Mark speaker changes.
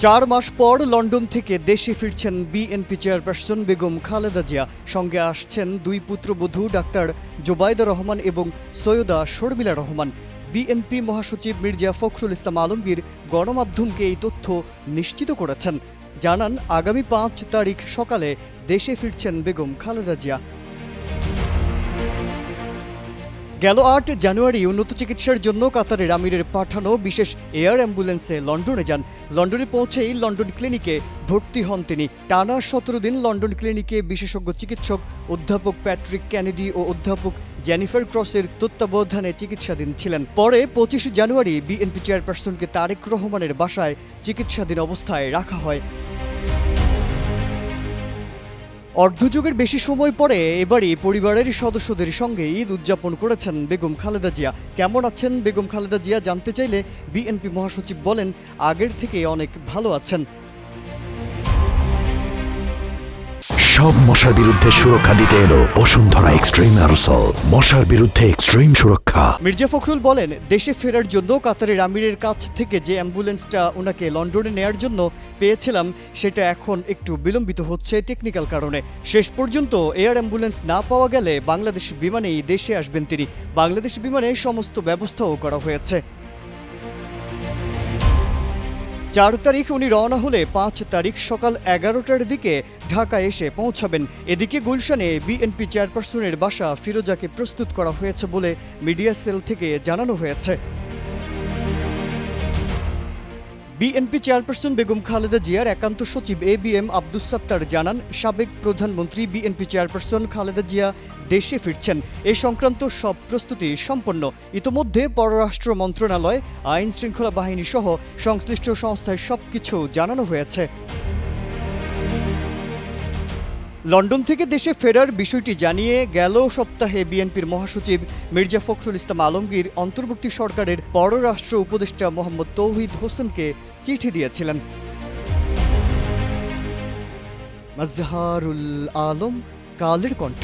Speaker 1: 4 মাস পর লন্ডন থেকে দেশে ফিরছেন বিএনপি চেয়ারপারসন বেগম খালেদা জিয়া। সঙ্গে আসছেন দুই পুত্রবধূ ডাক্তার জোবায়দা রহমান এবং সৈয়দা শর্মিলা রহমান। বিএনপি মহাসচিব মির্জা ফখরুল ইসলাম আলমগীর গণমাধ্যমকে এই তথ্য নিশ্চিত করেছেন। জানান, আগামী 5 তারিখ সকালে দেশে ফিরছেন বেগম খালেদা জিয়া। গেল 8 জানুয়ারি উন্নত চিকিৎসার জন্য কাতারের আমিরের পাঠানো বিশেষ এয়ার অ্যাম্বুলেন্সে লন্ডনে যান। লন্ডনে পৌঁছেই লন্ডন ক্লিনিকে ভর্তি হন তিনি। টানা 17 দিন লন্ডন ক্লিনিকে বিশেষজ্ঞ চিকিৎসক অধ্যাপক প্যাট্রিক কেনেডি ও অধ্যাপক জেনিফার ক্রসের তত্ত্বাবধানে চিকিৎসাধীন ছিলেন। পরে 25 জানুয়ারি বিএনপি চেয়ারপারসনকে তারেক রহমানের বাসায় চিকিৎসাধীন অবস্থায় রাখা হয়। অর্ধযুগের বেশি সময় পরে এবারই পরিবারের সদস্যদের সঙ্গে ঈদ উদযাপন করেছেন বেগম খালেদা জিয়া। কেমন আছেন বেগম খালেদা জিয়া জানতে চাইলে বিএনপি মহাসচিব বলেন, আগের থেকে অনেক ভালো আছেন।
Speaker 2: সব মশার বিরুদ্ধে সুরক্ষা দিতে এলো বসুন্ধরা এক্সট্রিম অ্যারোসল, মশার বিরুদ্ধে এক্সট্রিম সুরক্ষা।
Speaker 1: মির্জা ফখরুল বলেন, দেশে ফেরার জন্য কাতারের আমিরের কাছ থেকে যে অ্যাম্বুলেন্সটা ওনাকে লন্ডনে নেয়ার জন্য পেয়েছিলাম, সেটা এখন একটু বিলম্বিত হচ্ছে টেকনিক্যাল কারণে। শেষ পর্যন্ত এয়ার অ্যাম্বুলেন্স না পাওয়া গেলে বাংলাদেশ বিমানেই দেশে আসবেন তিনি। বাংলাদেশ বিমানে সমস্ত ব্যবস্থাও করা হয়েছে। 4 তারিখ উনি রওনা হলে 5 তারিখ সকাল 11টার দিকে ঢাকায় এসে পৌঁছাবেন। এদিকে গুলশানে বিএনপি চেয়ারপারসনের বাসা ফিরোজাকে প্রস্তুত করা হয়েছে বলে মিডিয়া সেল থেকে জানানো হয়েছে। বিএনপি চেয়ারপারসন বেগম খালেদা জিয়ার একান্ত সচিব ABM আব্দুস সাত্তার জানান, সাবেক প্রধানমন্ত্রী বিএনপি চেয়ারপারসন খালেদা জিয়া দেশে ফিরছেন। এ সংক্রান্ত সব প্রস্তুতি সম্পন্ন। ইতোমধ্যে পররাষ্ট্র মন্ত্রণালয়, আইন শৃঙ্খলা বাহিনী সহ সংশ্লিষ্ট সংস্থায় সবকিছু জানানো হয়েছে। লন্ডন থেকে দেশে ফেরার বিষয়টি জানিয়ে গেল সপ্তাহে বিএনপির মহাসচিব মির্জা ফখরুল ইসলাম আলমগীর অন্তর্বর্তী সরকারের পররাষ্ট্র উপদেষ্টা মোহাম্মদ তৌহিদ হোসেনকে চিঠি দিয়েছিলেন। মাজহারুল আলম, কালের কণ্ঠ।